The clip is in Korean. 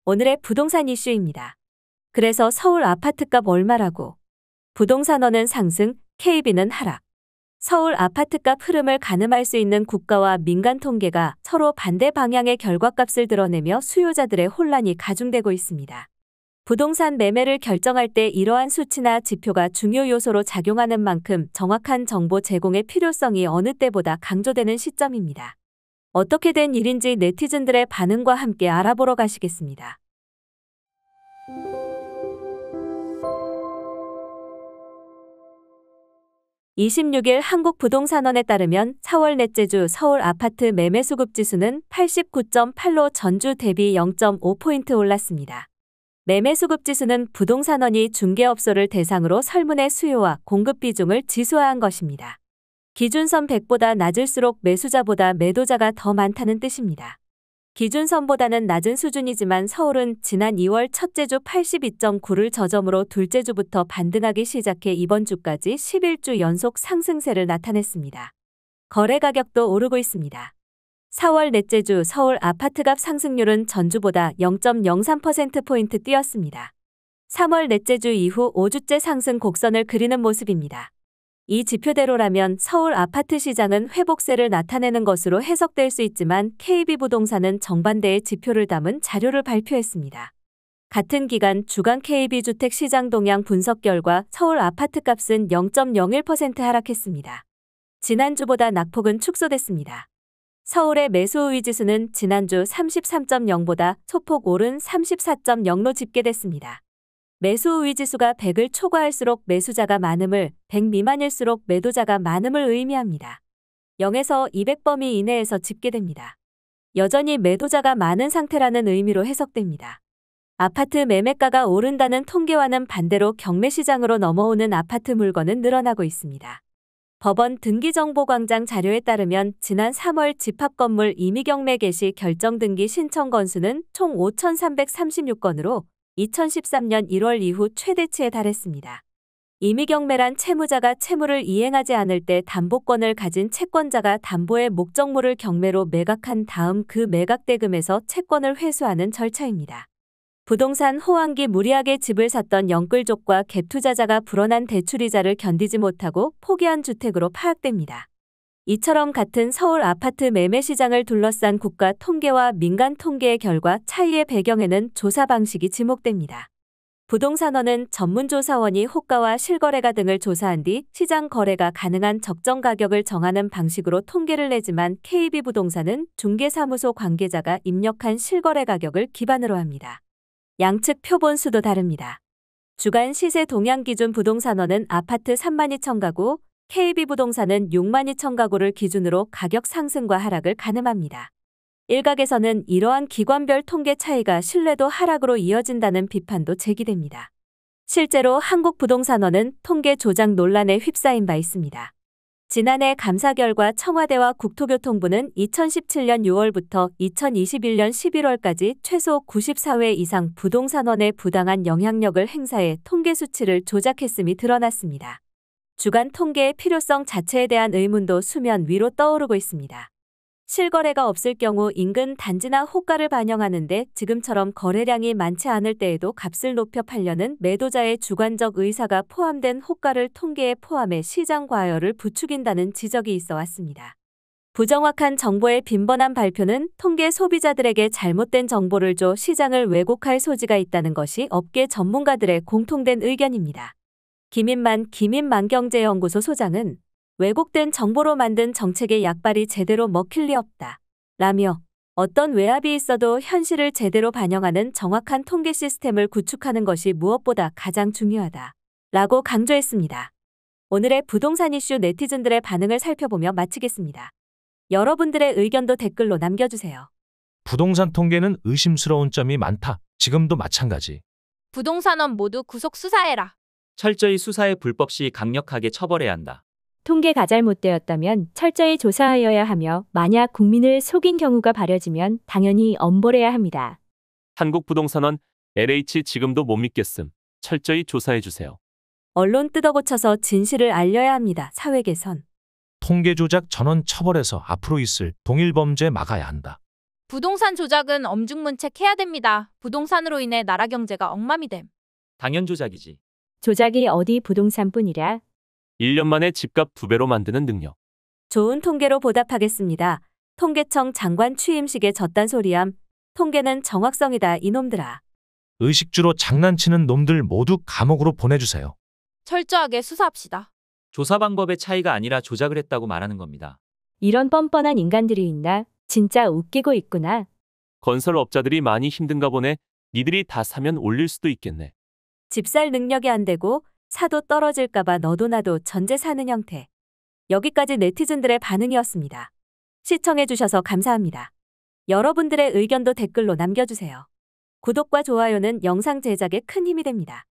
오늘의 부동산 이슈입니다. 그래서 서울 아파트값 얼마라고? 부동산원은 상승, KB는 하락. 서울 아파트값 흐름을 가늠할 수 있는 국가와 민간 통계가 서로 반대 방향의 결과값을 드러내며 수요자들의 혼란이 가중되고 있습니다. 부동산 매매를 결정할 때 이러한 수치나 지표가 중요 요소로 작용하는 만큼 정확한 정보 제공의 필요성이 어느 때보다 강조되는 시점입니다. 어떻게 된 일인지 네티즌들의 반응과 함께 알아보러 가시겠습니다. 26일 한국부동산원에 따르면 4월 넷째 주 서울 아파트 매매 수급 지수는 89.8로 전주 대비 0.5포인트 올랐습니다. 매매 수급 지수는 부동산원이 중개업소를 대상으로 설문의 수요와 공급 비중을 지수화한 것입니다. 기준선 100보다 낮을수록 매수자보다 매도자가 더 많다는 뜻입니다. 기준선보다는 낮은 수준이지만 서울은 지난 2월 첫째 주 82.9를 저점으로 둘째 주부터 반등하기 시작해 이번 주까지 11주 연속 상승세를 나타냈습니다. 거래 가격도 오르고 있습니다. 4월 넷째 주 서울 아파트값 상승률은 전주보다 0.03%포인트 뛰었습니다. 3월 넷째 주 이후 5주째 상승 곡선을 그리는 모습입니다. 이 지표대로라면 서울 아파트 시장은 회복세를 나타내는 것으로 해석될 수 있지만 KB부동산은 정반대의 지표를 담은 자료를 발표했습니다. 같은 기간 주간 KB주택시장 동향 분석 결과 서울 아파트값은 0.01% 하락했습니다. 지난주보다 낙폭은 축소됐습니다. 서울의 매수우위 지수는 지난주 33.0보다 소폭 오른 34.0로 집계됐습니다. 매수우위 지수가 100을 초과할수록 매수자가 많음을, 100 미만일수록 매도자가 많음을 의미합니다. 0에서 200범위 이내에서 집계됩니다. 여전히 매도자가 많은 상태라는 의미로 해석됩니다. 아파트 매매가가 오른다는 통계와는 반대로 경매시장으로 넘어오는 아파트 물건은 늘어나고 있습니다. 법원 등기정보광장 자료에 따르면 지난 3월 집합건물 임의경매 개시 결정 등기 신청 건수는 총 5,336건으로 2013년 1월 이후 최대치에 달했습니다. 임의경매란 채무자가 채무를 이행하지 않을 때 담보권을 가진 채권자가 담보의 목적물을 경매로 매각한 다음 그 매각대금에서 채권을 회수하는 절차입니다. 부동산 호황기 무리하게 집을 샀던 영끌족과 갭투자자가 불어난 대출이자를 견디지 못하고 포기한 주택으로 파악됩니다. 이처럼 같은 서울 아파트 매매 시장을 둘러싼 국가 통계와 민간 통계의 결과 차이의 배경에는 조사 방식이 지목됩니다. 부동산원은 전문조사원이 호가와 실거래가 등을 조사한 뒤 시장 거래가 가능한 적정 가격을 정하는 방식으로 통계를 내지만 KB부동산은 중개사무소 관계자가 입력한 실거래 가격을 기반으로 합니다. 양측 표본 수도 다릅니다. 주간 시세 동향 기준 부동산원은 아파트 32,000가구, KB부동산은 62,000가구를 기준으로 가격 상승과 하락을 가늠합니다. 일각에서는 이러한 기관별 통계 차이가 신뢰도 하락으로 이어진다는 비판도 제기됩니다. 실제로 한국부동산원은 통계 조작 논란에 휩싸인 바 있습니다. 지난해 감사 결과 청와대와 국토교통부는 2017년 6월부터 2021년 11월까지 최소 94회 이상 부동산원에 부당한 영향력을 행사해 통계 수치를 조작했음이 드러났습니다. 주간 통계의 필요성 자체에 대한 의문도 수면 위로 떠오르고 있습니다. 실거래가 없을 경우 인근 단지나 호가를 반영하는데 지금처럼 거래량이 많지 않을 때에도 값을 높여 팔려는 매도자의 주관적 의사가 포함된 호가를 통계에 포함해 시장 과열을 부추긴다는 지적이 있어 왔습니다. 부정확한 정보의 빈번한 발표는 통계 소비자들에게 잘못된 정보를 줘 시장을 왜곡할 소지가 있다는 것이 업계 전문가들의 공통된 의견입니다. 김인만 김인만경제연구소 소장은 왜곡된 정보로 만든 정책의 약발이 제대로 먹힐 리 없다 라며 어떤 외압이 있어도 현실을 제대로 반영하는 정확한 통계 시스템을 구축하는 것이 무엇보다 가장 중요하다 라고 강조했습니다. 오늘의 부동산 이슈 네티즌들의 반응을 살펴보며 마치겠습니다. 여러분들의 의견도 댓글로 남겨주세요. 부동산 통계는 의심스러운 점이 많다. 지금도 마찬가지. 부동산원 모두 구속 수사해라. 철저히 수사해 불법 시 강력하게 처벌해야 한다. 통계가 잘못되었다면 철저히 조사하여야 하며 만약 국민을 속인 경우가 밝혀지면 당연히 엄벌해야 합니다. 한국부동산원 LH 지금도 못 믿겠음. 철저히 조사해주세요. 언론 뜯어고쳐서 진실을 알려야 합니다. 사회 개선. 통계 조작 전원 처벌해서 앞으로 있을 동일 범죄 막아야 한다. 부동산 조작은 엄중문책해야 됩니다. 부동산으로 인해 나라 경제가 엉망이 됨. 당연 조작이지. 조작이 어디 부동산뿐이라. 1년 만에 집값 2배로 만드는 능력. 좋은 통계로 보답하겠습니다. 통계청 장관 취임식에 졌단 소리함. 통계는 정확성이다 이놈들아. 의식주로 장난치는 놈들 모두 감옥으로 보내주세요. 철저하게 수사합시다. 조사 방법의 차이가 아니라 조작을 했다고 말하는 겁니다. 이런 뻔뻔한 인간들이 있나? 진짜 웃기고 있구나. 건설업자들이 많이 힘든가 보네. 니들이 다 사면 올릴 수도 있겠네. 집 살 능력이 안 되고 사도 떨어질까봐 너도 나도 전재 사는 형태. 여기까지 네티즌들의 반응이었습니다. 시청해주셔서 감사합니다. 여러분들의 의견도 댓글로 남겨주세요. 구독과 좋아요는 영상 제작에 큰 힘이 됩니다.